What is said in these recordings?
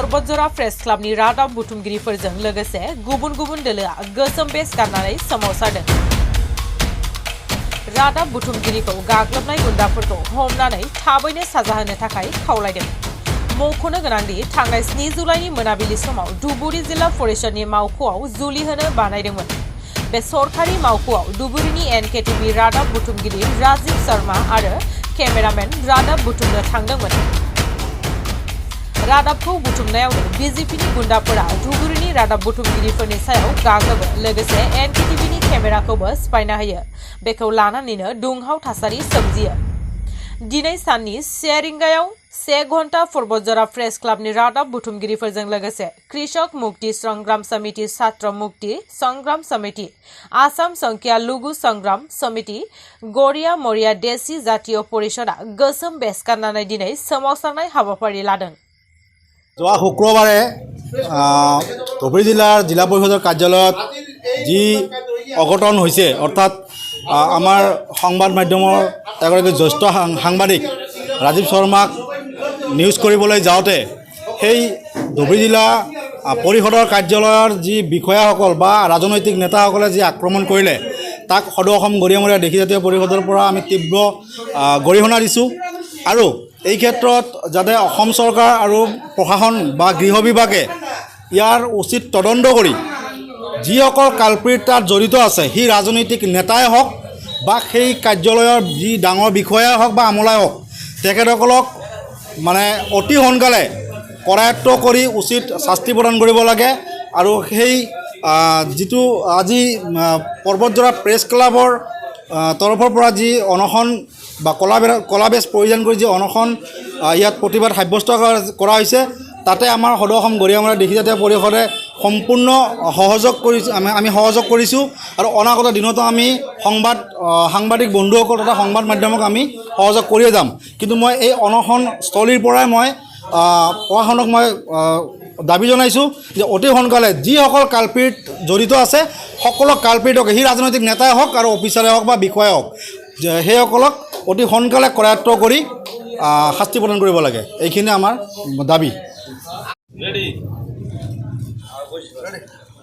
पर्बतजरा press क्लाबनि रादाब बुथुमगिरिफोरजों लोगोसे गुबुन गुबुन दोलोआ गोसोम बेस गाननानै सोमावसारदों। रादाब बुथुमगिरिखौ गाग्लोबनाय गुन्दाफोरखौ हमनानै थाबैनो साजा होनो थाखाय खावलायदों। मख'नो गोनांदि थांनाय 7 जुलाइनि मोनाबिलि समाव धुबुरी जिल्ला परिषदनि मावख'आव जुलि होनो बानायदोंमोन। बे सरकारि मावख'आव धुबुरीनि एनकेटिभि रादाब बुथुमगिरि राजीव शर्मा आरो केमेरामेन रादाब बुथुमनो थांदोंमोन। रादाबखौ बुथुमनायावनो बिजेपिनि गुन्दाफोरा धुबुरीनि रादाब बुथुमगिरिफोरनि सायाव गाग्लोबो, लोगोसे एनकेटिभिनि केमेराखौबो सिफायना होयो। बेखौ लानानैनो दुंहाव थासारि सोमजियो। दिनै साननि 1 रिंगायाव 1 घन्टा पर्बतजरा प्रेस क्लाबनि रादाब बुथुमगिरिफोरजों लोगोसे कृषक मुक्ति संग्राम समिति, छात्र मुक्ति संग्राम समिति, आसाम संख्या लघु संग्राम समिति, गड़िया मरिया देसी जातीय परिषदा गोसोम बेस गाननानै दिनै सोमावसारनाय हाबाफारि लादों। যোৱা শুক্ৰবাৰে ধুবুৰী জিলাৰ জিলা পৰিষদৰ কাৰ্যালয়ত যি অঘটন হৈছে, অৰ্থাৎ আমাৰ সংবাদ মাধ্যমৰ এগৰাকী জ্যেষ্ঠ সাংবাদিক ৰাজীৱ শৰ্মাক নিউজ কৰিবলৈ যাওঁতে সেই ধুবুৰী জিলা পৰিষদৰ কাৰ্যালয়ৰ যি বিষয়াসকল বা ৰাজনৈতিক নেতাসকলে যি আক্ৰমণ কৰিলে, তাক সদৌ অসম গৰিয়ামৰীয়া দেশী জাতীয় পৰিষদৰ পৰা আমি তীব্ৰ গৰিহণা দিছোঁ। আৰু এই ক্ষেত্ৰত যাতে অসম চৰকাৰ আৰু প্ৰশাসন বা গৃহ বিভাগে ইয়াৰ উচিত তদন্ত কৰি যিসকল কালপ্ৰিট তাত জড়িত আছে, সেই ৰাজনৈতিক নেতাই হওক বা সেই কাৰ্যালয়ৰ যি ডাঙৰ বিষয়াই হওক বা আমলাই হওক, তেখেতসকলক মানে অতি সোনকালে কৰায়ত্ব কৰি উচিত শাস্তি প্ৰদান কৰিব লাগে। আৰু সেই যিটো আজি পৰ্বতজৰা প্ৰেছ ক্লাবৰ তৰফৰ পৰা যি অনশন বা কলা বেজ পৰিধান কৰি যি অনশন ইয়াত প্ৰতিবাদ সাব্যস্ত কৰা হৈছে, তাতে আমাৰ সদৌ অসম গৰিয়ামৰীয়া দেশী জাতীয় পৰিষদে সম্পূৰ্ণ সহযোগ কৰিছোঁ। আমি সহযোগ কৰিছোঁ আৰু অনাগত দিনতো আমি সাংবাদিক বন্ধুসকল তথা সংবাদ মাধ্যমক আমি সহযোগ কৰিয়ে যাম। কিন্তু মই এই অনশনস্থলীৰ পৰাই মই প্ৰশাসনক মই দাবী জনাইছোঁ যে অতি সোনকালে যিসকল কালপ্ৰিট জড়িত আছে, সকলো কালপ্ৰিটক সেই ৰাজনৈতিক নেতাই হওক আৰু অফিচাৰে হওক বা বিষয়াই হওক, সেইসকলক অতি সোনকালে কৰায়ত্ব কৰি শাস্তি প্ৰদান কৰিব লাগে। এইখিনি আমাৰ দাবী।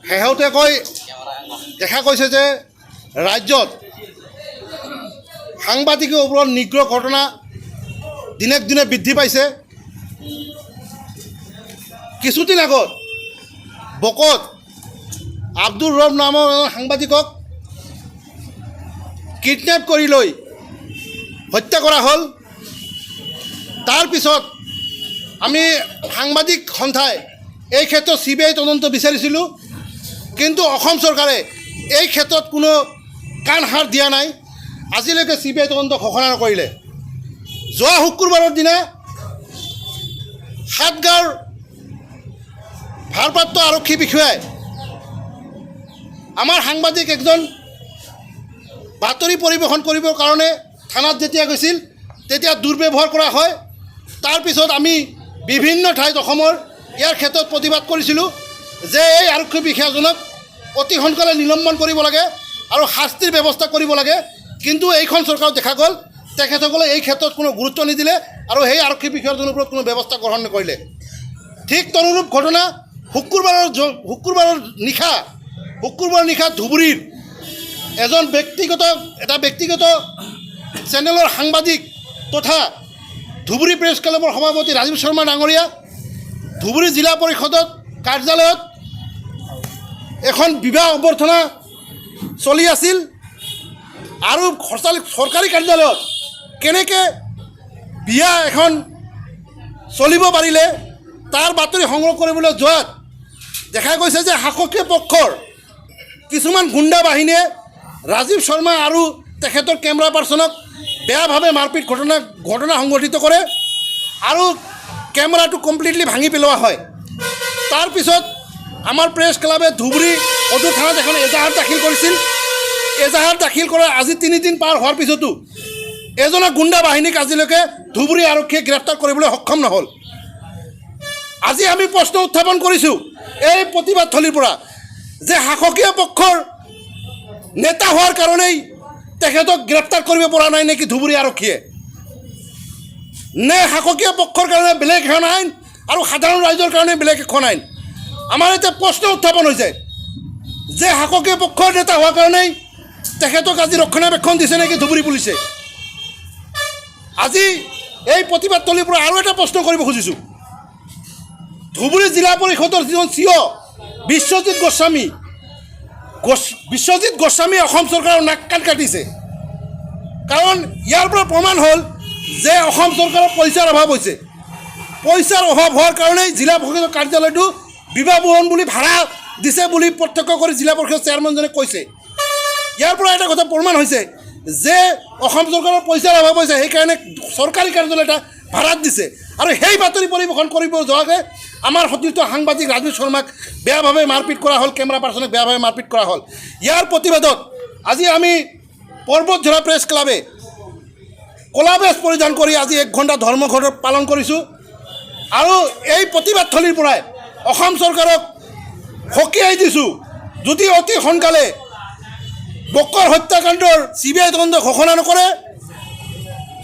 শেহতীয়াকৈ দেখা গৈছে যে ৰাজ্যত সাংবাদিকৰ ওপৰত নিগ্ৰহ ঘটনা দিনক দিনে বৃদ্ধি পাইছে। কিছুদিন আগত বকত আব্দুল ৰব নামৰ সাংবাদিকক কিডনেপ কৰি লৈ হত্যা কৰা হ'ল। তাৰপিছত আমি সাংবাদিক সন্থাই এই ক্ষেত্ৰত CBI তদন্ত বিচাৰিছিলোঁ, কিন্তু অসম চৰকাৰে এই ক্ষেত্ৰত কোনো কাণ সাৰ দিয়া নাই। আজিলৈকে CBI তদন্ত ঘোষণা নকৰিলে। যোৱা শুক্ৰবাৰৰ দিনা সাতগাঁৱৰ ভাৰপ্ৰাপ্ত আৰক্ষী বিষয়াই আমাৰ সাংবাদিক একজন বাতৰি পৰিৱেশন কৰিবৰ কাৰণে থানাত যেতিয়া গৈছিল, তেতিয়া দুৰ্ব্যৱহাৰ কৰা হয়। তাৰপিছত আমি বিভিন্ন ঠাইত অসমৰ ইয়াৰ ক্ষেত্ৰত প্ৰতিবাদ কৰিছিলোঁ যে এই আৰক্ষী বিষয়াজনক অতি সোনকালে নিলম্বন কৰিব লাগে আৰু শাস্তিৰ ব্যৱস্থা কৰিব লাগে। কিন্তু এইখন চৰকাৰত দেখা গ'ল তেখেতসকলে এই ক্ষেত্ৰত কোনো গুৰুত্ব নিদিলে আৰু সেই আৰক্ষী বিষয়াজনৰ ওপৰত কোনো ব্যৱস্থা গ্ৰহণ নকৰিলে। ঠিক তনুৰূপ ঘটনা শুক্ৰবাৰৰ নিশা ধুবুৰীৰ এটা ব্যক্তিগত চেনেলৰ সাংবাদিক তথা ধুবুৰী প্ৰেছ ক্লাবৰ সভাপতি ৰাজীৱ শৰ্মা ডাঙৰীয়া ধুবুৰী জিলা পৰিষদত কাৰ্যালয়ত এখন বিবাহ অভ্যৰ্থনা চলি আছিল আৰু চৰকাৰী কাৰ্যালয়ত কেনেকৈ বিয়া এখন চলিব পাৰিলে তাৰ বাতৰি সংগ্ৰহ কৰিবলৈ যোৱাত দেখা গৈছে যে শাসকীয় পক্ষৰ কিছুমান গুণ্ডা বাহিনীয়ে ৰাজীৱ শৰ্মা আৰু তেখেতৰ কেমেৰা পাৰ্চনক বেয়াভাৱে মাৰপিট ঘটনা সংঘটিত কৰে আৰু কেমেৰাটো কমপ্লিটলি ভাঙি পেলোৱা হয়। তাৰপিছত আমাৰ প্ৰেছ ক্লাবে ধুবুৰী সদৰ থানাত এখন এজাহাৰ দাখিল কৰিছিল। এজাহাৰ দাখিল কৰাৰ আজি 3 দিন পাৰ হোৱাৰ পিছতো এজনা গুণ্ডা বাহিনীক আজিলৈকে ধুবুৰী আৰক্ষীয়ে গ্ৰেপ্তাৰ কৰিবলৈ সক্ষম নহ'ল। আজি আমি প্ৰশ্ন উত্থাপন কৰিছোঁ এই প্ৰতিবাদথলীৰ পৰা যে শাসকীয় পক্ষৰ নেতা হোৱাৰ কাৰণেই তেখেতক গ্ৰেপ্তাৰ কৰিব পৰা নাই নেকি ধুবুৰী আৰক্ষীয়ে, নে শাসকীয় পক্ষৰ কাৰণে বেলেগ এখন আইন আৰু সাধাৰণ ৰাইজৰ কাৰণে বেলেগ এখন আইন। আমাৰ এতিয়া প্ৰশ্ন উত্থাপন হৈছে যে শাসকীয় পক্ষৰ নেতা হোৱাৰ কাৰণেই তেখেতক আজি ৰক্ষণাবেক্ষণ দিছে নেকি ধুবুৰী পুলিচে। আজি এই প্ৰতিবাদস্থলীৰ পৰা আৰু এটা প্ৰশ্ন কৰিব খুজিছোঁ। ধুবুৰী জিলা পৰিষদৰ যিজন CEO বিশ্বজিৎ গোস্বামী অসম চৰকাৰৰ নাক কাণ কাটিছে। কাৰণ ইয়াৰ পৰা প্ৰমাণ হ'ল যে অসম চৰকাৰৰ পইচাৰ অভাৱ হৈছে। পইচাৰ অভাৱ হোৱাৰ কাৰণেই জিলা পৰিষদৰ কাৰ্যালয়টো বিবাহভৱন বুলি ভাড়া দিছে বুলি প্ৰত্যক্ষ কৰি জিলা পৰিষদৰ চেয়াৰমেনজনে কৈছে। ইয়াৰ পৰা এটা কথা প্ৰমাণ হৈছে যে অসম চৰকাৰৰ পইচাৰ অভাৱ হৈছে, সেইকাৰণে চৰকাৰী কাৰ্যালয় এটা ভাড়াত দিছে। আৰু সেই বাতৰি পৰিৱেশন কৰিব যোৱাকৈ আমাৰ সতীৰ্থ সাংবাদিক ৰাজীৱ শৰ্মাক বেয়াভাৱে মাৰপিট কৰা হ'ল, কেমেৰা পাৰ্চনক বেয়াভাৱে মাৰপিট কৰা হ'ল। ইয়াৰ প্ৰতিবাদত আজি আমি পৰ্বতঝৰা প্ৰেছ ক্লাবে ক'লা বেজ পৰিধান কৰি আজি 1 ঘণ্টা ধৰ্মঘট পালন কৰিছোঁ। আৰু এই প্ৰতিবাদস্থলীৰ পৰাই অসম চৰকাৰক সকীয়াই দিছোঁ, যদি অতি সোনকালে বক্কৰ হত্যাকাণ্ডৰ CBI তদন্ত ঘোষণা নকৰে,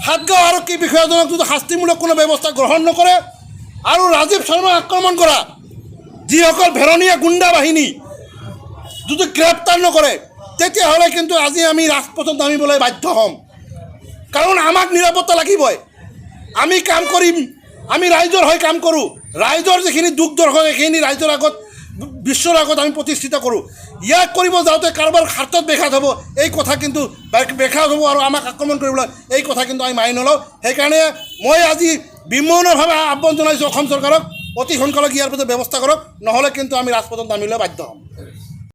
সাতগাঁও আৰক্ষী বিষয়াজনক যদি শাস্তিমূলক কোনো ব্যৱস্থা গ্ৰহণ নকৰে, আৰু ৰাজীৱ শৰ্মাক আক্ৰমণ কৰা যিসকল ভেৰণীয়া গুণ্ডা বাহিনী যদি গ্ৰেপ্তাৰ নকৰে, তেতিয়াহ'লে কিন্তু আজি আমি ৰাজপথত নামিবলৈ বাধ্য হ'ম। কাৰণ আমাক নিৰাপত্তা লাগিবই। আমি কাম কৰিম, আমি ৰাইজৰ হৈ কাম কৰোঁ। ৰাইজৰ যিখিনি দুখ দৰ্শক সেইখিনি ৰাইজৰ আগত, বিশ্বৰ আগত আমি প্ৰতিষ্ঠিত কৰোঁ। ইয়াক কৰিব যাওঁতে কাৰোবাৰ স্বাৰ্থত ব্যাঘাত হ'ব, এই কথা কিন্তু ব্যাঘাত হ'ব, আৰু আমাক আক্ৰমণ কৰিবলৈ এই কথা কিন্তু আমি মানি নলওঁ। সেইকাৰণে মই আজি বিমৌনভাৱে আহ্বান জনাইছোঁ অসম চৰকাৰক, অতি সোনকালে ইয়াৰ প্ৰতি ব্যৱস্থা কৰক, নহ'লে কিন্তু আমি ৰাজপথত নামিবলৈ বাধ্য হ'ম।